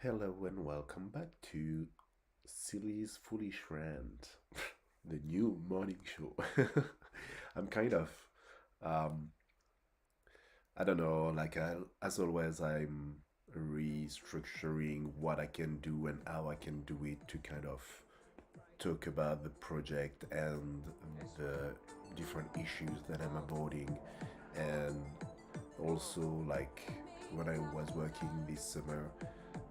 Hello and welcome back to Silly's Foolish Rant, the new morning show. I'm kind of, um, I don't know, as always, I'm restructuring what I can do and how I can do it to kind of talk about the project and the different issues that I'm avoiding. And also, like, when I was working this summer,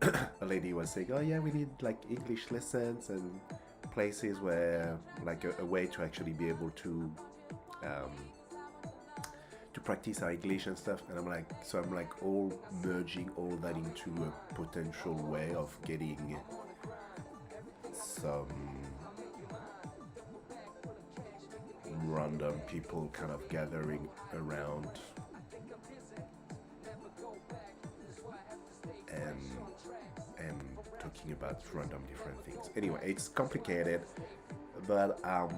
a lady was saying, "Oh yeah, we need like English lessons and places where like a way to actually be able um, to practice our English and stuff." And I'm like all merging all that into a potential way of getting some random people kind of gathering around and and talking about random different things. Anyway, it's complicated, but I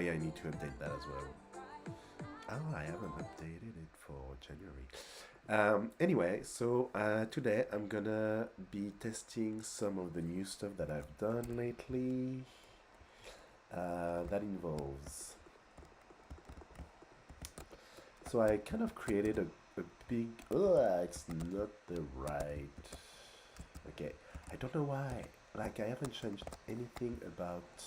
need to update that as well. Oh, I haven't updated it for January. Anyway, so today I'm gonna be testing some of the new stuff that I've done lately. That involves. So I kind of created a big. It's not the right. Okay, I don't know why. Like, I haven't changed anything about.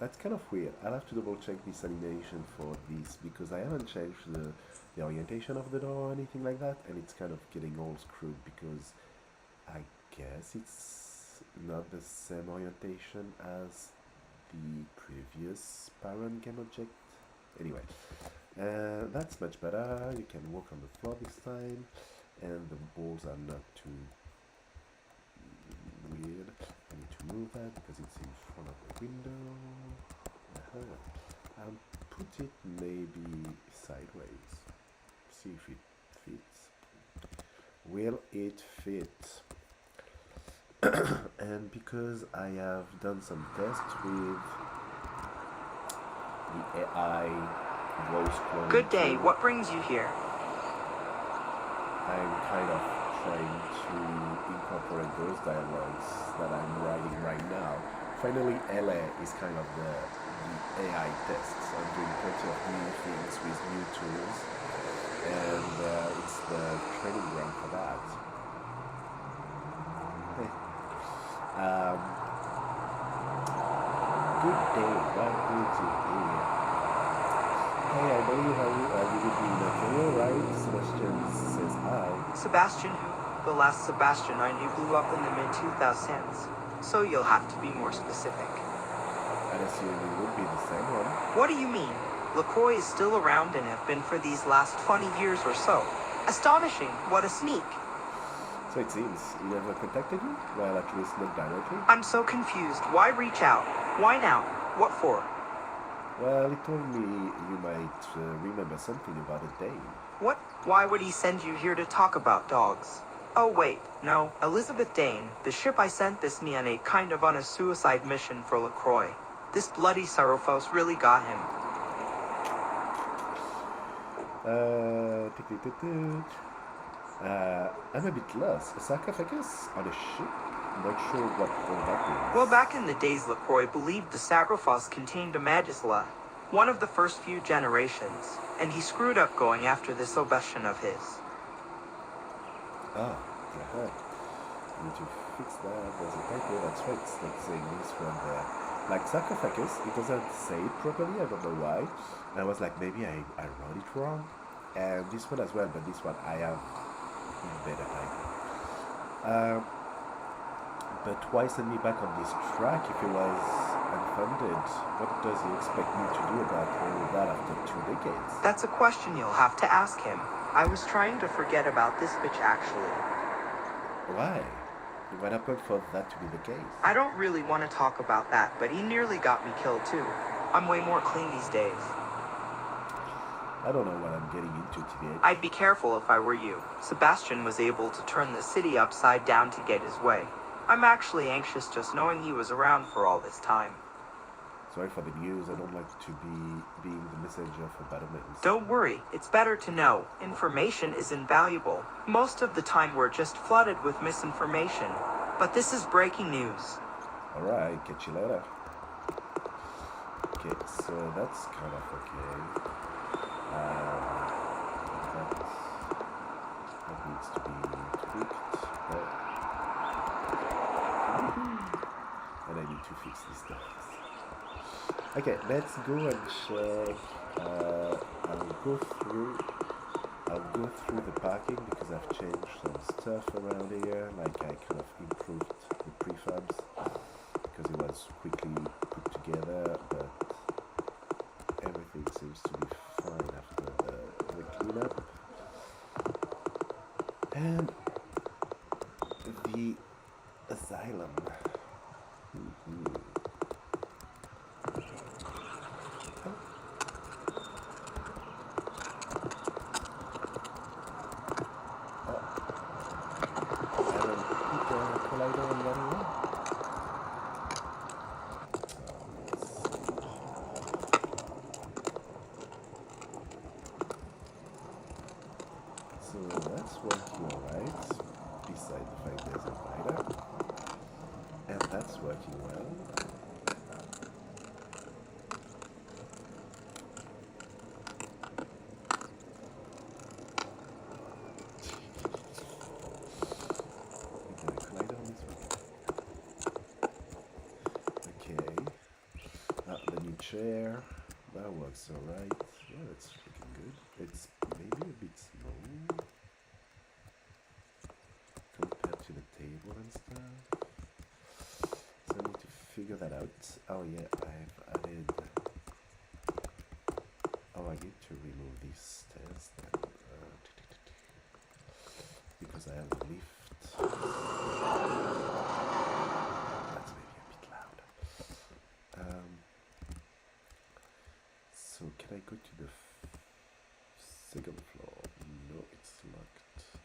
That's kind of weird. I'll have to double check this animation for this because I haven't changed the orientation of the door or anything like that, and it's kind of getting all screwed because I guess it's not the same orientation as the previous parent game object. Anyway, that's much better. You can walk on the floor this time, and the balls are not too weird. I need to move that because it's in front of the window. I'll put it maybe sideways. See if it fits. Will it fit? And because I have done some tests with the AI voice cloning Good day, tool, what brings you here? I'm kind of trying to incorporate those dialogues that I'm writing right now. Finally, LA is kind of the AI tests. I'm doing plenty of new things with new tools, and it's the training ground for that. Hey. Um, Good day, what brings you here? Hey, I know you would be in a career, right? Sebastian says hi. Sebastian who? The last Sebastian I knew blew up in the mid-2000s. So you'll have to be more specific. I'd assume it would be the same one. What do you mean? LaCroix is still around and have been for these last 20 years or so. Astonishing, what a sneak. So it seems he never contacted you? Well, at least not directly. I'm so confused. Why reach out? Why now? What for? Well, he told me you might remember something about a dame. What? Why would he send you here to talk about dogs? Oh wait, no, Elizabeth Dane, the ship I sent this me on on a suicide mission for LaCroix. This bloody Sarophos really got him. I'm a bit lost. A sarcophagus on a ship? Not sure what all that means. Well, back in the days, LaCroix believed the Sarophos contained a Magisla, one of the first few generations, and he screwed up going after this obsession of his. Ah, yeah. Need to fix that. There's a typo. That's right. It's not saying this one there. Like sarcophagus, it doesn't say it properly. I don't know why. And I was like, maybe I wrote it wrong. And this one as well, but this one I have better typo. But why send me back on this track if it was unfunded? What does he expect me to do about all of that after 2 decades? That's a question you'll have to ask him. I was trying to forget about this bitch actually. Why? What happened for that to be the case? I don't really want to talk about that, but he nearly got me killed too. I'm way more clean these days. I don't know what I'm getting into today. I'd be careful if I were you. Sebastian was able to turn the city upside down to get his way. I'm actually anxious just knowing he was around for all this time. Sorry for the news. I don't like to be being the messenger for bad omens. Don't worry, it's better to know. Information is invaluable. Most of the time we're just flooded with misinformation. But this is breaking news. Alright, catch you later. Okay, so that's kind of okay. That needs to be tweaked. And I need to fix this stuff. Okay, let's go and check. I'll go through the parking because I've changed some stuff around here. Like I kind of improved the prefabs because it was quickly put together, but everything seems to be fine after the cleanup. And the asylum. So that's working alright, beside the fact there's a fighter. And that's working well. Okay. The new chair. That works alright. Yeah, that's looking good. It's maybe a bit small compared to the table and stuff. So I need to figure that out. Oh yeah, I've added... Oh, I need to remove these stairs then. Because I have a lift. That's maybe a bit loud. So can I go to the second floor? No, it's locked.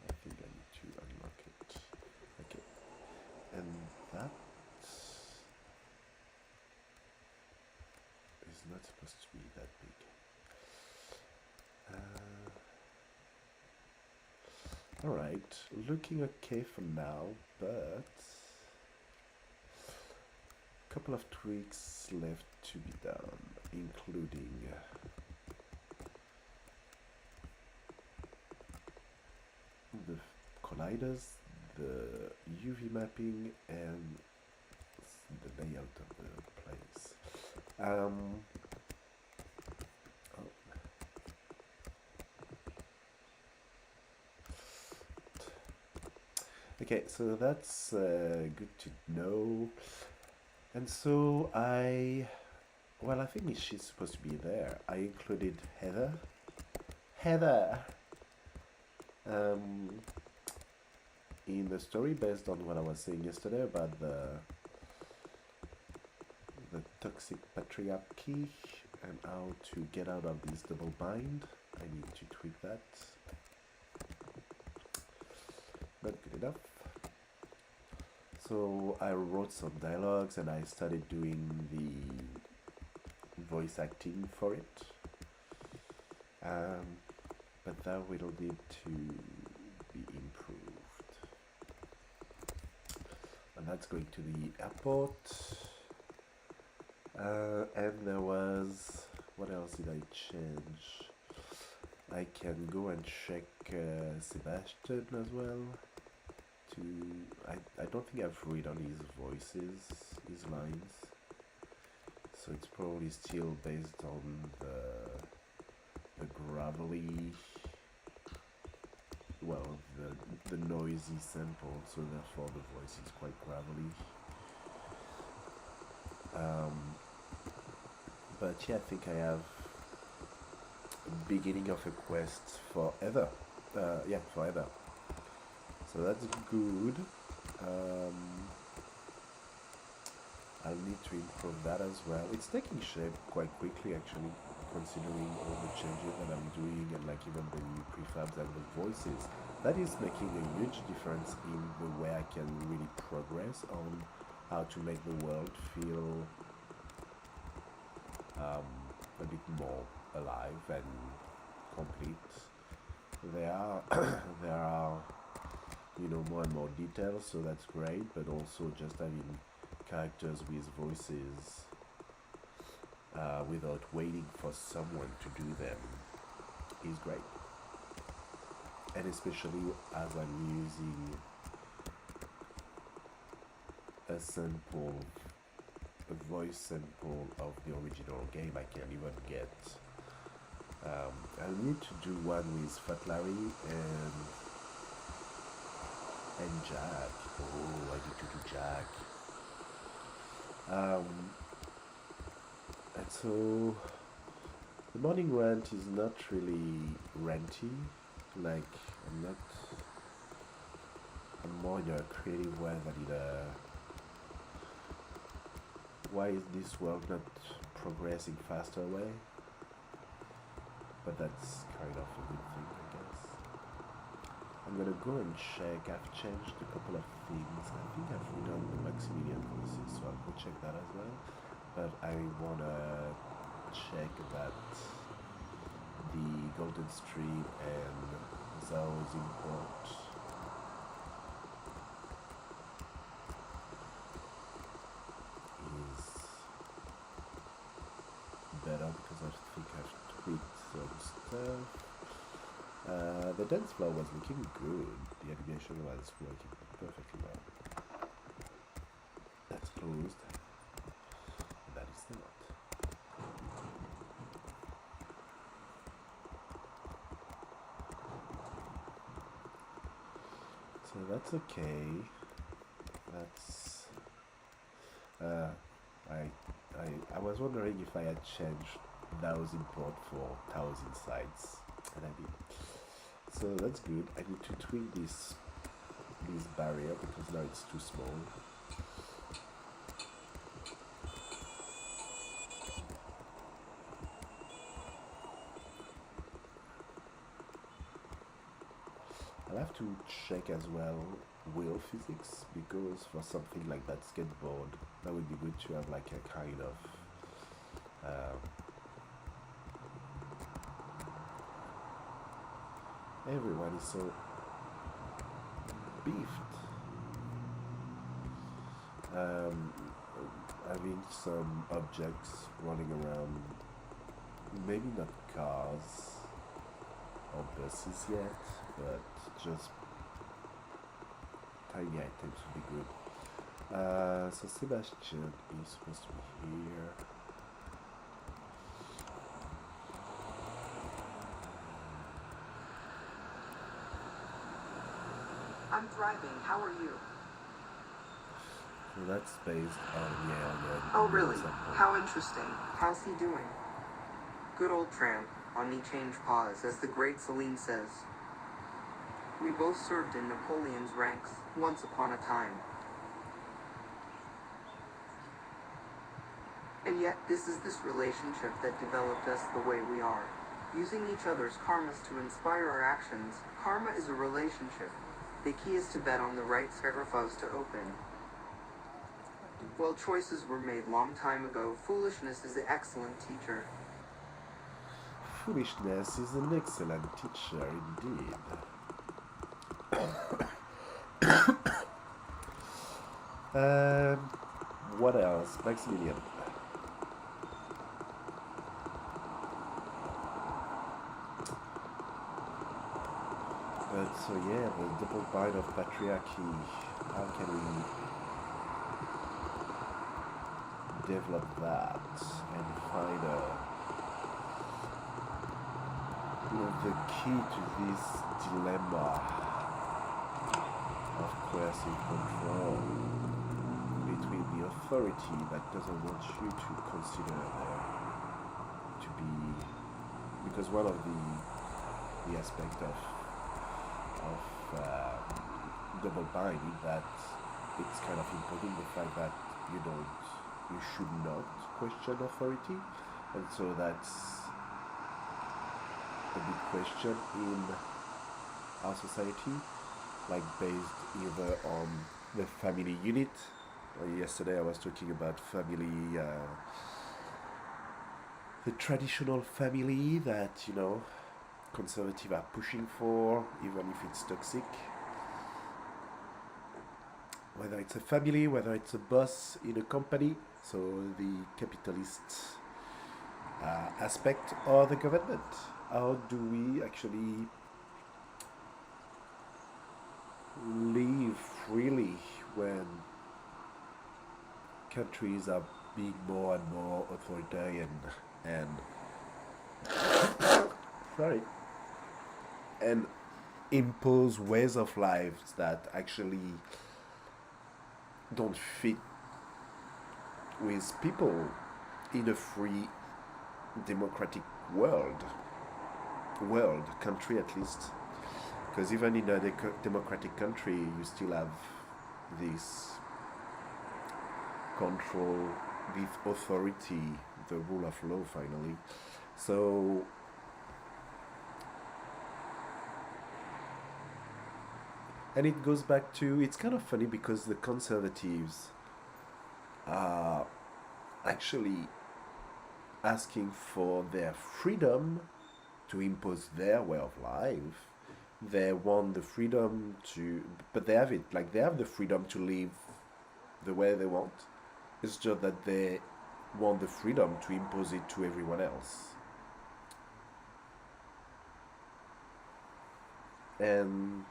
I think I need to unlock it. Okay. And that is not supposed to be that big. Alright, looking okay for now, but a couple of tweaks left to be done, including the colliders, the UV mapping, and the layout of the place. Okay, so that's good to know. And so I think she's supposed to be there. I included Heather. In the story based on what I was saying yesterday about the toxic patriarchy and how to get out of this double bind. I need to tweak that. Not good enough. So I wrote some dialogues and I started doing the voice acting for it. But that will need to be improved. And that's going to the airport. And there was... What else did I change? I can go and check Sebastian as well. I don't think I've read on his voices, his lines. So it's probably still based on the gravelly, well, the noisy sample, so therefore the voice is quite gravelly. But yeah, I think I have a beginning of a quest forever. Forever. So that's good. I'll need to improve that as well. It's taking shape quite quickly actually, considering all the changes that I'm doing and like even the new prefabs and the voices. That is making a huge difference in the way I can really progress on how to make the world feel a bit more alive and complete. There are there are more and more details, so that's great. But also just having characters with voices without waiting for someone to do them is great. And especially as I'm using a sample, a voice sample of the original game, I can even get. I'll need to do one with Fat Larry and Jack. Oh, I need to do Jack. And so the morning rant is not really ranty. Like I'm more in a creative way than in a why is this world not progressing faster way? But that's kind of a good thing, I guess. I'm gonna go and check. I've changed a couple of things. I think I've redone the Maximilian voices, so I'll go check that as well. But I wanna check that the Golden Stream and Zao's import is better because I think I've tweaked some stuff. The dance floor was looking good. The animation was working perfectly well. That's closed. That is not. So that's okay. That's I was wondering if I had changed those import for 1,000 sites, and I did. So that's good. I need to tweak this barrier because now it's too small. I'll have to check as well wheel physics because for something like that skateboard, that would be good to have like a kind of everyone is so beefed. Having some objects running around, maybe not cars or buses yet, but just tiny items would be good. So Sebastian is supposed to be here. I'm thriving. How are you? So that's based on Oh, really? How interesting. How's he doing? Good old tramp. On change pause, as the great Celine says. We both served in Napoleon's ranks, once upon a time. And yet, this relationship that developed us the way we are. Using each other's karmas to inspire our actions, karma is a relationship. The key is to bet on the right sacrifice to open. Well, choices were made long time ago. Foolishness is an excellent teacher. Foolishness is an excellent teacher indeed. What else? Maximilian. So yeah, the double bind of patriarchy. How can we develop that and find the key to this dilemma of coercive control between the authority that doesn't want you to consider there to be, because one of the aspect of double bind is that it's kind of imposing the fact that you should not question authority, and so that's a big question in our society, like based either on the family unit. Yesterday I was talking about family the traditional family that conservative are pushing for, even if it's toxic. Whether it's a family, whether it's a boss in a company, so the capitalist aspect, or the government. How do we actually live freely when countries are being more and more authoritarian and sorry and impose ways of life that actually don't fit with people in a free democratic world country at least, because even in a democratic country you still have this control, this authority, the rule of law finally. So and it goes back to, it's kind of funny because the conservatives are actually asking for their freedom to impose their way of life. They want the freedom to, but they have it, like they have the freedom to live the way they want. It's just that they want the freedom to impose it to everyone else. And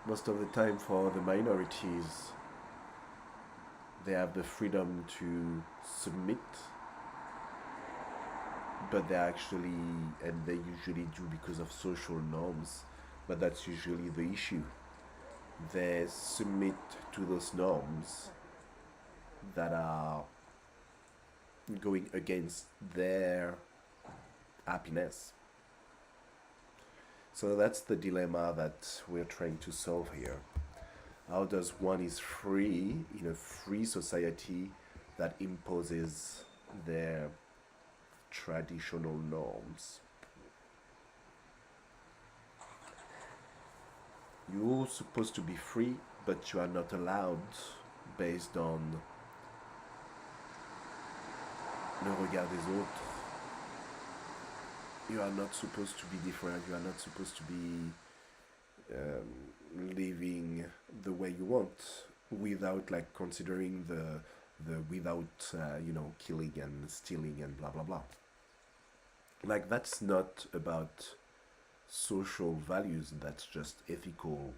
most of the time, for the minorities, they have the freedom to submit, but they actually, and they usually do because of social norms, but that's usually the issue. They submit to those norms that are going against their happiness. So that's the dilemma that we're trying to solve here. How does one is free in a free society that imposes their traditional norms? You're supposed to be free, but you are not allowed based on le regard des autres. You are not supposed to be different. You are not supposed to be living the way you want without like considering the without killing and stealing and blah blah blah. Like that's not about social values. That's just ethical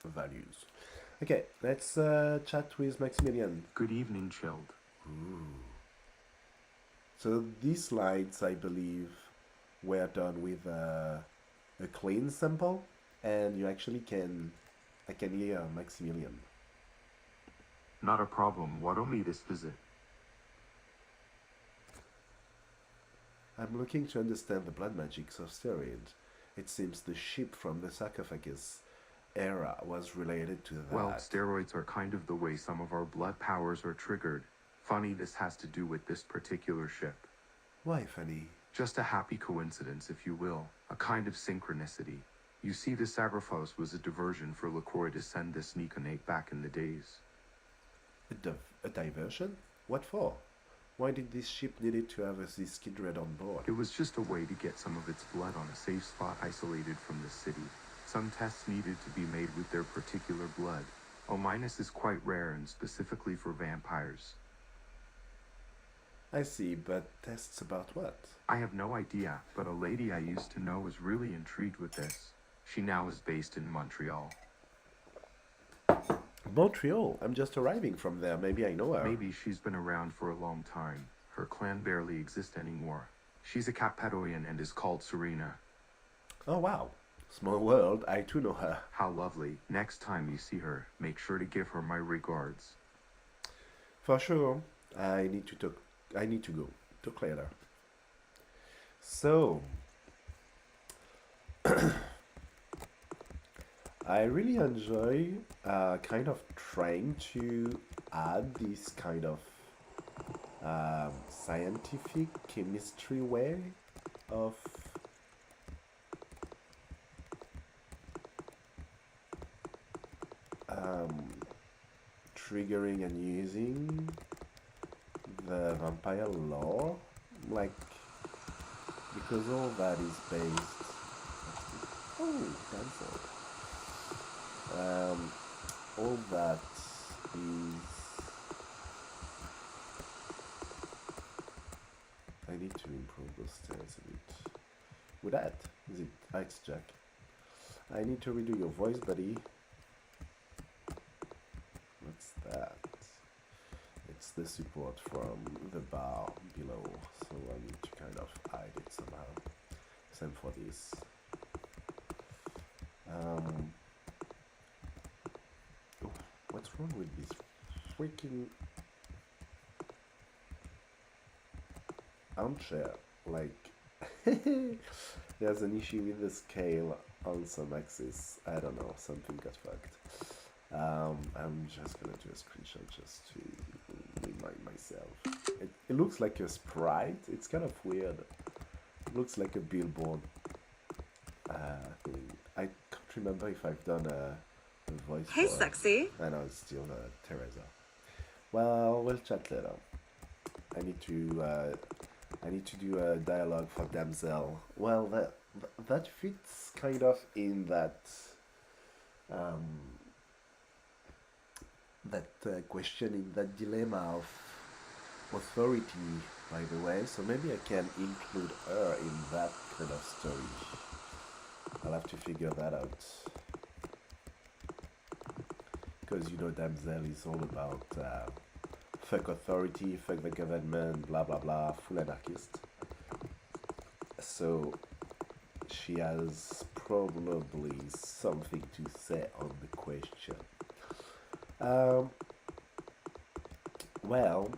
values. Okay, let's chat with Maximilian. Good evening, Chilled. Ooh. So these slides, I believe, were done with a clean sample, and you actually I can hear Maximilian. Not a problem. What only this visit? I'm looking to understand the blood magics of steroid. It seems the ship from the sarcophagus era was related to that. Well, steroids are kind of the way some of our blood powers are triggered. Funny this has to do with this particular ship. Why funny? Just a happy coincidence, if you will. A kind of synchronicity. You see, the Sagraphos was a diversion for LaCroix to send this Nikonate back in the days. A diversion? What for? Why did this ship needed to have this kindred on board? It was just a way to get some of its blood on a safe spot isolated from the city. Some tests needed to be made with their particular blood. O- is quite rare and specifically for vampires. I see, but tests about what? I have no idea, but a lady I used to know was really intrigued with this. She now is based in Montreal. Montreal? I'm just arriving from there. Maybe I know her. Maybe she's been around for a long time. Her clan barely exists anymore. She's a Cappadocian and is called Serena. Oh wow. Small world, I too know her. How lovely. Next time you see her, make sure to give her my regards. For sure. I need to go. Talk later. So, I really enjoy kind of trying to add this kind of scientific chemistry way of triggering and using the vampire lore, like, because all that is based. Oh, cancel. All that is. I need to improve those stairs a bit. With that, is it? It's Jack. I need to redo your voice, buddy. What's that? It's the support from the bar below, so I need to kind of hide it somehow. Same for this. Oh, what's wrong with this freaking armchair? Like, there's an issue with the scale on some axis. I don't know, something got fucked. I'm just gonna do a screenshot just to remind myself. It looks like a sprite. It's kind of weird. It looks like a billboard thing. I can't remember if I've done a voice. Hey, for sexy. I know it's still Teresa. Well, we'll chat later. I need to do a dialogue for Damsel. Well, that fits kind of in that question, in that dilemma of authority, by the way. So maybe I can include her in that kind of story. I'll have to figure that out. Because you know, Damsel is all about fuck authority, fuck the government, blah blah blah, full anarchist. So she has probably something to say on the question. Well,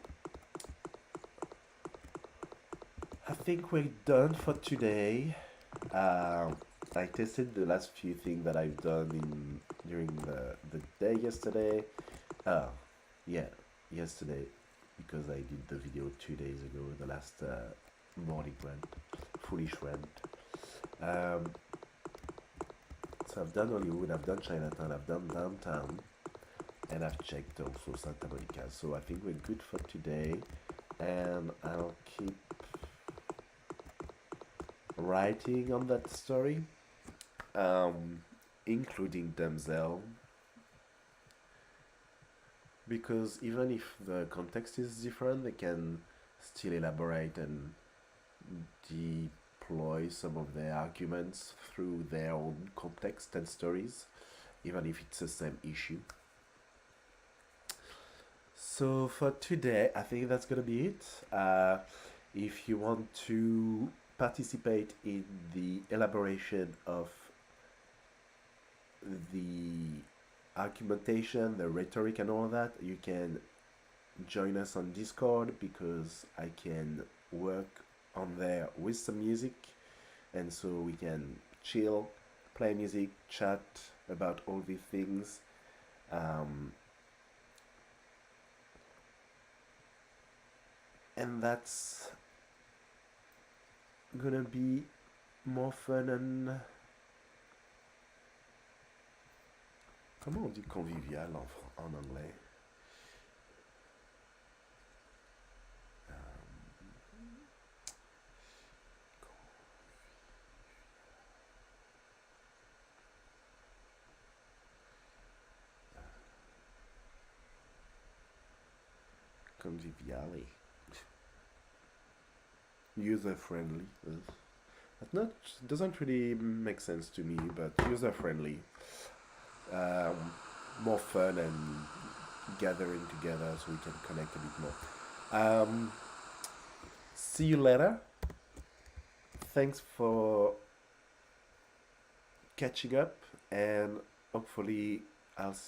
I think we're done for today. I tested the last few things that I've done during the day yesterday. Yeah, yesterday, because I did the video 2 days ago, the last morning rant, foolish rant. So I've done Hollywood, I've done Chinatown, I've done downtown, and I've checked also Santa Monica. So I think we're good for today, and I'll keep writing on that story, including Damsel, because even if the context is different, they can still elaborate and deploy some of their arguments through their own context and stories, even if it's the same issue. So for today, I think that's gonna be it. If you want to participate in the elaboration of the argumentation, the rhetoric, and all that, you can join us on Discord, because I can work on there with some music, and so we can chill, play music, chat about all these things. And that's gonna be more fun and... Comment on dit convivial en anglais? Conviviale. User friendly. That not doesn't really make sense to me, but user friendly. More fun and gathering together so we can connect a bit more. See you later. Thanks for catching up, and hopefully I'll see